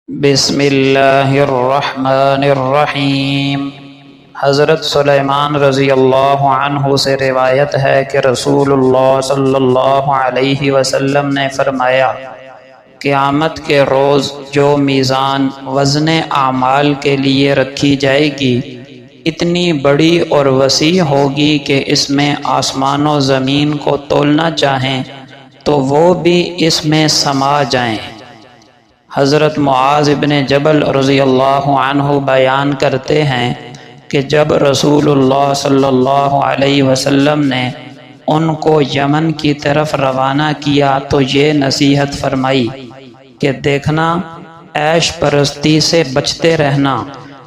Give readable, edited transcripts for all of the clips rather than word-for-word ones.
بسم اللہ الرحمن الرحیم۔ حضرت سلیمان رضی اللہ عنہ سے روایت ہے کہ رسول اللہ صلی اللہ علیہ وسلم نے فرمایا، قیامت کے روز جو میزان وزن اعمال کے لیے رکھی جائے گی اتنی بڑی اور وسیع ہوگی کہ اس میں آسمان و زمین کو تولنا چاہیں تو وہ بھی اس میں سما جائیں۔ حضرت معاذ بن جبل رضی اللہ عنہ بیان کرتے ہیں کہ جب رسول اللہ صلی اللہ علیہ وسلم نے ان کو یمن کی طرف روانہ کیا تو یہ نصیحت فرمائی کہ دیکھنا، عیش پرستی سے بچتے رہنا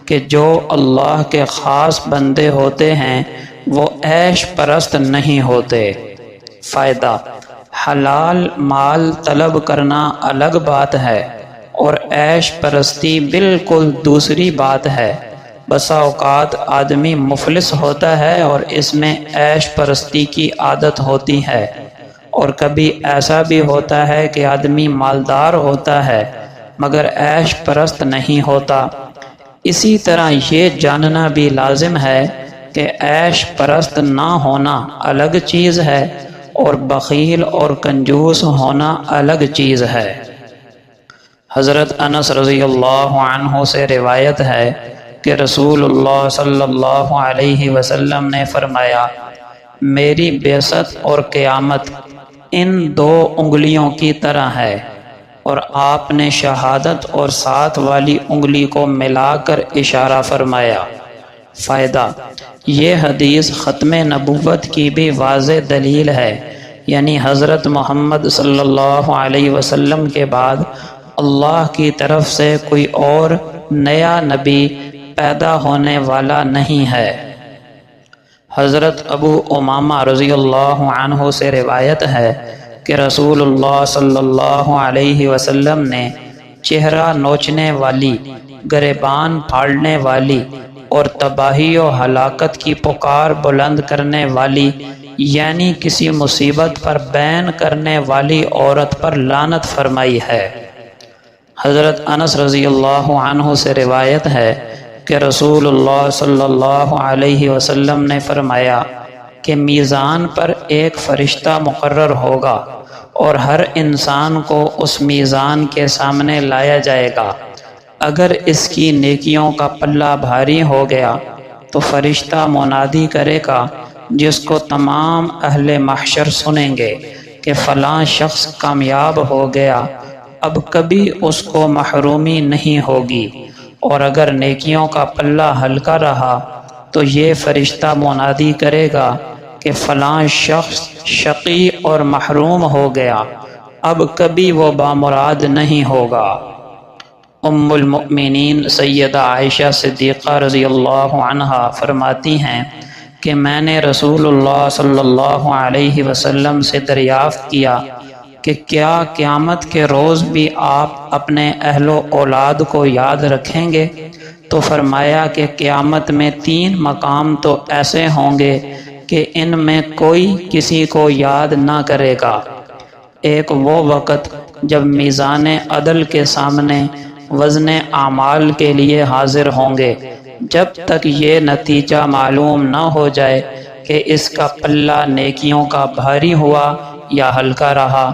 کہ جو اللہ کے خاص بندے ہوتے ہیں وہ عیش پرست نہیں ہوتے۔ فائدہ: حلال مال طلب کرنا الگ بات ہے اور عیش پرستی بالکل دوسری بات ہے۔ بسا اوقات آدمی مفلس ہوتا ہے اور اس میں عیش پرستی کی عادت ہوتی ہے، اور کبھی ایسا بھی ہوتا ہے کہ آدمی مالدار ہوتا ہے مگر عیش پرست نہیں ہوتا۔ اسی طرح یہ جاننا بھی لازم ہے کہ عیش پرست نہ ہونا الگ چیز ہے اور بخیل اور کنجوس ہونا الگ چیز ہے۔ حضرت انس رضی اللہ عنہ سے روایت ہے کہ رسول اللہ صلی اللہ علیہ وسلم نے فرمایا، میری بعثت اور قیامت ان دو انگلیوں کی طرح ہے، اور آپ نے شہادت اور ساتھ والی انگلی کو ملا کر اشارہ فرمایا۔ فائدہ: یہ حدیث ختم نبوت کی بھی واضح دلیل ہے، یعنی حضرت محمد صلی اللہ علیہ وسلم کے بعد اللہ کی طرف سے کوئی اور نیا نبی پیدا ہونے والا نہیں ہے۔ حضرت ابو امامہ رضی اللہ عنہ سے روایت ہے کہ رسول اللہ صلی اللہ علیہ وسلم نے چہرہ نوچنے والی، گریبان پھاڑنے والی اور تباہی و ہلاکت کی پکار بلند کرنے والی، یعنی کسی مصیبت پر بین کرنے والی عورت پر لعنت فرمائی ہے۔ حضرت انس رضی اللہ عنہ سے روایت ہے کہ رسول اللہ صلی اللہ علیہ وسلم نے فرمایا کہ میزان پر ایک فرشتہ مقرر ہوگا اور ہر انسان کو اس میزان کے سامنے لایا جائے گا۔ اگر اس کی نیکیوں کا پلہ بھاری ہو گیا تو فرشتہ منادی کرے گا، جس کو تمام اہل محشر سنیں گے کہ فلاں شخص کامیاب ہو گیا، اب کبھی اس کو محرومی نہیں ہوگی۔ اور اگر نیکیوں کا پلہ ہلکا رہا تو یہ فرشتہ منادی کرے گا کہ فلاں شخص شقی اور محروم ہو گیا، اب کبھی وہ بامراد نہیں ہوگا۔ ام المؤمنین سیدہ عائشہ صدیقہ رضی اللہ عنہا فرماتی ہیں کہ میں نے رسول اللہ صلی اللہ علیہ وسلم سے دریافت کیا کہ کیا قیامت کے روز بھی آپ اپنے اہل و اولاد کو یاد رکھیں گے؟ تو فرمایا کہ قیامت میں 3 مقام تو ایسے ہوں گے کہ ان میں کوئی کسی کو یاد نہ کرے گا۔ ایک وہ وقت جب میزان عدل کے سامنے وزن اعمال کے لیے حاضر ہوں گے، جب تک یہ نتیجہ معلوم نہ ہو جائے کہ اس کا پلہ نیکیوں کا بھاری ہوا یا ہلکا رہا،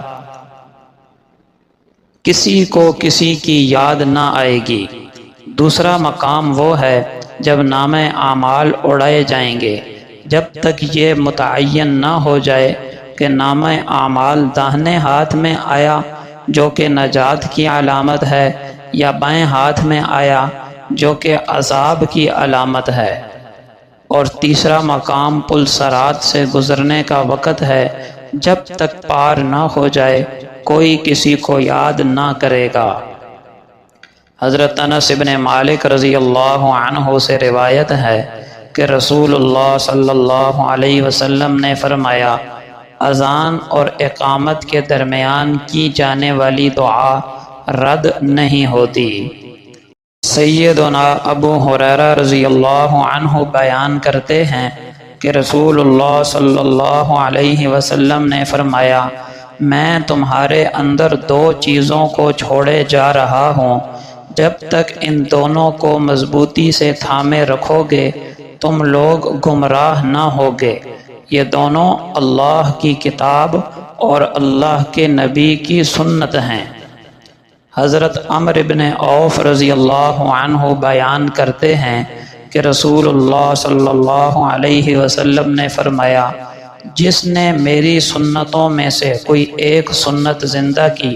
کسی کو کسی کی یاد نہ آئے گی۔ دوسرا مقام وہ ہے جب نامہ اعمال اڑائے جائیں گے، جب تک یہ متعین نہ ہو جائے کہ نامہ اعمال داہنے ہاتھ میں آیا جو کہ نجات کی علامت ہے یا بائیں ہاتھ میں آیا جو کہ عذاب کی علامت ہے۔ اور تیسرا مقام پل صراط سے گزرنے کا وقت ہے، جب تک پار نہ ہو جائے کوئی کسی کو یاد نہ کرے گا۔ حضرت انس بن مالک رضی اللہ عنہ سے روایت ہے کہ رسول اللہ صلی اللہ علیہ وسلم نے فرمایا، اذان اور اقامت کے درمیان کی جانے والی دعا رد نہیں ہوتی۔ سیدنا ابو ہریرہ رضی اللہ عنہ بیان کرتے ہیں کہ رسول اللہ صلی اللہ علیہ وسلم نے فرمایا، میں تمہارے اندر 2 چیزوں کو چھوڑے جا رہا ہوں جب تک ان دونوں کو مضبوطی سے تھامے رکھو گے تم لوگ گمراہ نہ ہوگے۔ یہ دونوں اللہ کی کتاب اور اللہ کے نبی کی سنت ہیں۔ حضرت عمرو بن عوف رضی اللہ عنہ بیان کرتے ہیں کہ رسول اللہ صلی اللہ علیہ وسلم نے فرمایا، جس نے میری سنتوں میں سے کوئی ایک سنت زندہ کی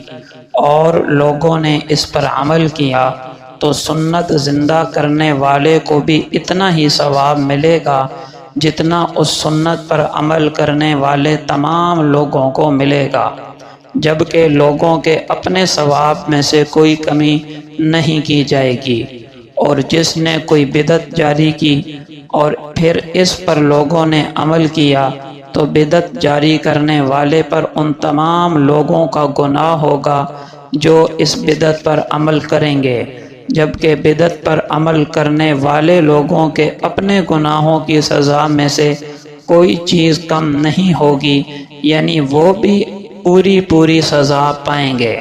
اور لوگوں نے اس پر عمل کیا تو سنت زندہ کرنے والے کو بھی اتنا ہی ثواب ملے گا جتنا اس سنت پر عمل کرنے والے تمام لوگوں کو ملے گا، جبکہ لوگوں کے اپنے ثواب میں سے کوئی کمی نہیں کی جائے گی۔ اور جس نے کوئی بدعت جاری کی اور پھر اس پر لوگوں نے عمل کیا تو بدعت جاری کرنے والے پر ان تمام لوگوں کا گناہ ہوگا جو اس بدعت پر عمل کریں گے، جبکہ بدعت پر عمل کرنے والے لوگوں کے اپنے گناہوں کی سزا میں سے کوئی چیز کم نہیں ہوگی، یعنی وہ بھی پوری سزا پائیں گے۔